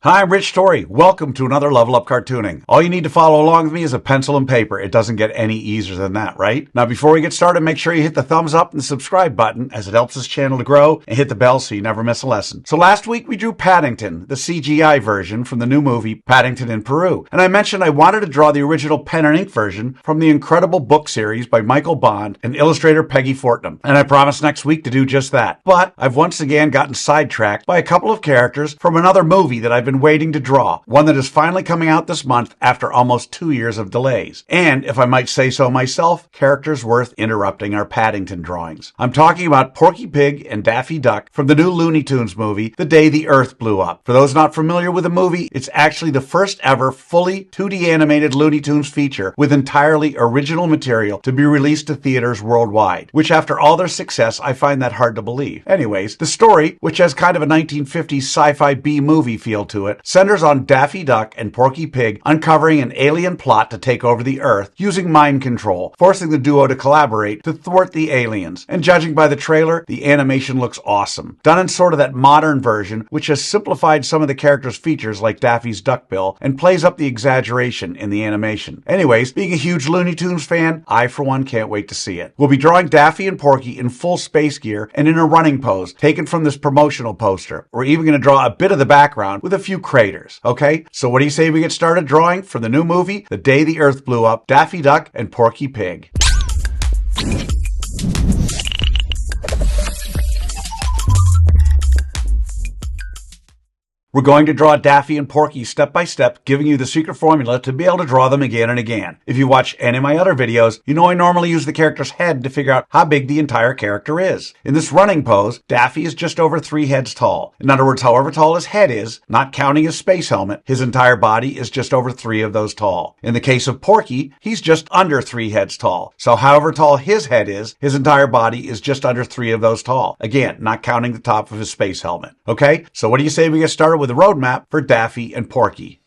Hi, I'm Rich Story. Welcome to another Level Up Cartooning. All you need to follow along with me is a pencil and paper. It doesn't get any easier than that, right? Now, before we get started, make sure you hit the thumbs up and the subscribe button as it helps this channel to grow, and hit the bell so you never miss a lesson. So last week we drew Paddington, the CGI version from the new movie Paddington in Peru. And I mentioned I wanted to draw the original pen and ink version from the incredible book series by Michael Bond and illustrator Peggy Fortnum. And I promised next week to do just that. But I've once again gotten sidetracked by a couple of characters from another movie that I've been waiting to draw, one that is finally coming out this month after almost 2 years of delays. And, if I might say so myself, characters worth interrupting our Paddington drawings. I'm talking about Porky Pig and Daffy Duck from the new Looney Tunes movie, The Day the Earth Blew Up. For those not familiar with the movie, it's actually the first ever fully 2D animated Looney Tunes feature with entirely original material to be released to theaters worldwide, which after all their success, I find that hard to believe. Anyways, the story, which has kind of a 1950s sci-fi B-movie feel to it, centers on Daffy Duck and Porky Pig uncovering an alien plot to take over the Earth using mind control, forcing the duo to collaborate to thwart the aliens. And judging by the trailer, the animation looks awesome. Done in sort of that modern version, which has simplified some of the characters' features like Daffy's duckbill and plays up the exaggeration in the animation. Anyways, being a huge Looney Tunes fan, I for one can't wait to see it. We'll be drawing Daffy and Porky in full space gear and in a running pose taken from this promotional poster. We're even going to draw a bit of the background with a few craters. Okay, so what do you say we get started drawing from the new movie, The Day the Earth Blew Up, Daffy Duck and Porky Pig? We're going to draw Daffy and Porky step by step, giving you the secret formula to be able to draw them again and again. If you watch any of my other videos, you know I normally use the character's head to figure out how big the entire character is. In this running pose, Daffy is just over 3 heads tall. In other words, however tall his head is, not counting his space helmet, his entire body is just over 3 of those tall. In the case of Porky, he's just under 3 heads tall. So however tall his head is, his entire body is just under 3 of those tall. Again, not counting the top of his space helmet. Okay, so what do you say we get started with a roadmap for Daffy and Porky?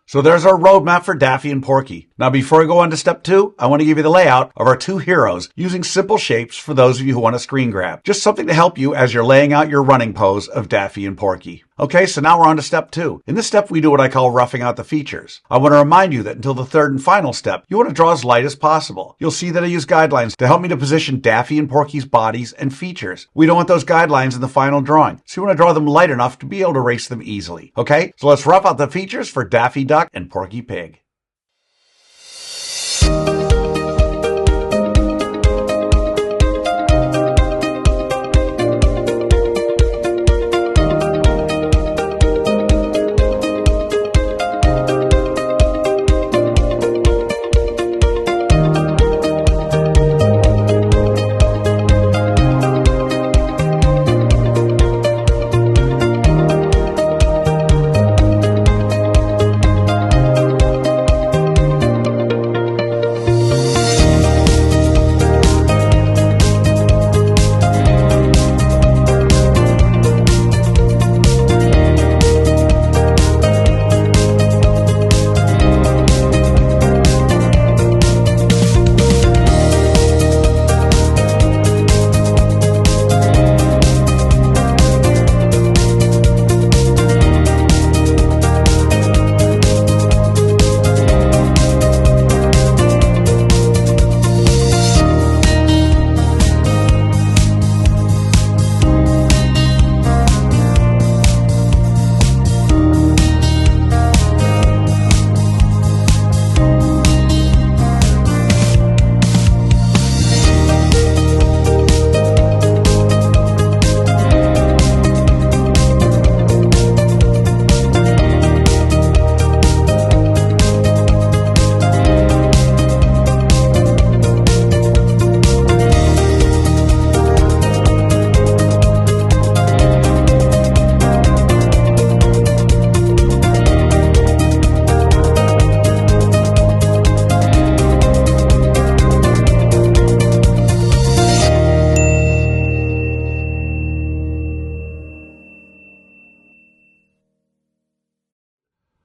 So there's our roadmap for Daffy and Porky. Now before I go on to step 2, I want to give you the layout of our 2 heroes using simple shapes for those of you who want to screen grab. Just something to help you as you're laying out your running pose of Daffy and Porky. Okay, so now we're on to step 2. In this step, we do what I call roughing out the features. I want to remind you that until the 3rd and final step, you want to draw as light as possible. You'll see that I use guidelines to help me to position Daffy and Porky's bodies and features. We don't want those guidelines in the final drawing, so you want to draw them light enough to be able to erase them easily. Okay, so let's rough out the features for Daffy Duck and Porky Pig.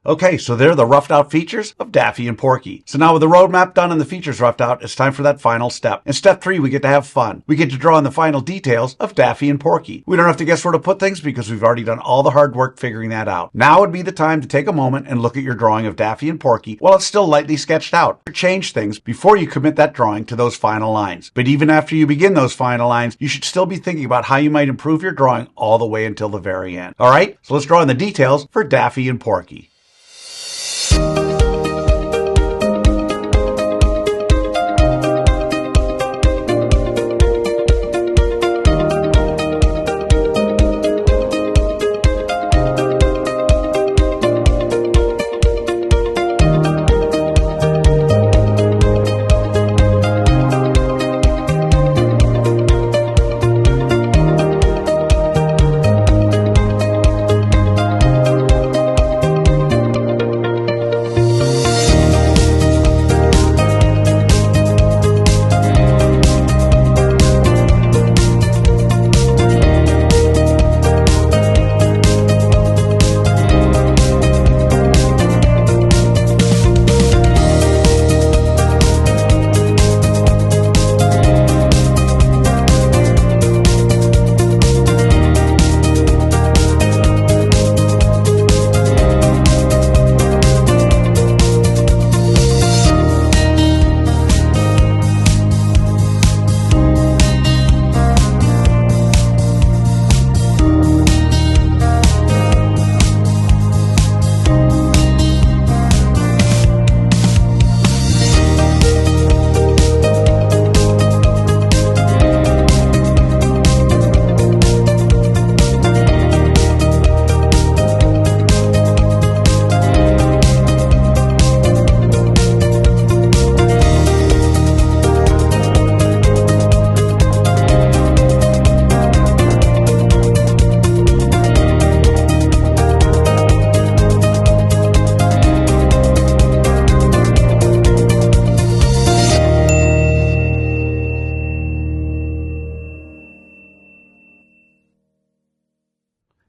Okay, so they're the roughed out features of Daffy and Porky. So now with the roadmap done and the features roughed out, it's time for that final step. In step 3, we get to have fun. We get to draw in the final details of Daffy and Porky. We don't have to guess where to put things because we've already done all the hard work figuring that out. Now would be the time to take a moment and look at your drawing of Daffy and Porky while it's still lightly sketched out. Change things before you commit that drawing to those final lines. But even after you begin those final lines, you should still be thinking about how you might improve your drawing all the way until the very end. Alright, so let's draw in the details for Daffy and Porky.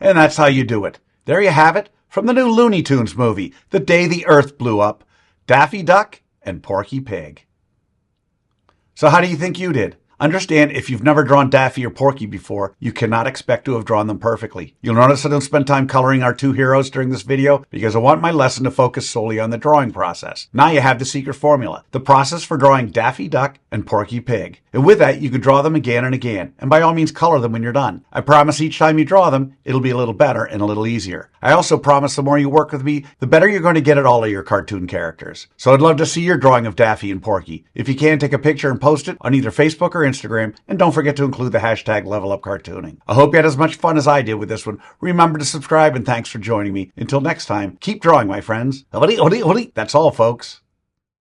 And that's how you do it. There you have it, from the new Looney Tunes movie, The Day the Earth Blew Up, Daffy Duck and Porky Pig. So how do you think you did? Understand, if you've never drawn Daffy or Porky before, you cannot expect to have drawn them perfectly. You'll notice I don't spend time coloring our two heroes during this video because I want my lesson to focus solely on the drawing process. Now you have the secret formula, the process for drawing Daffy Duck and Porky Pig. And with that, you can draw them again and again, and by all means color them when you're done. I promise each time you draw them, it'll be a little better and a little easier. I also promise the more you work with me, the better you're going to get at all of your cartoon characters. So I'd love to see your drawing of Daffy and Porky. If you can, take a picture and post it on either Facebook or Instagram, and don't forget to include the hashtag #LevelUpCartooning. I hope you had as much fun as I did with this one. Remember to subscribe, and thanks for joining me. Until next time, keep drawing, my friends. That's all, folks.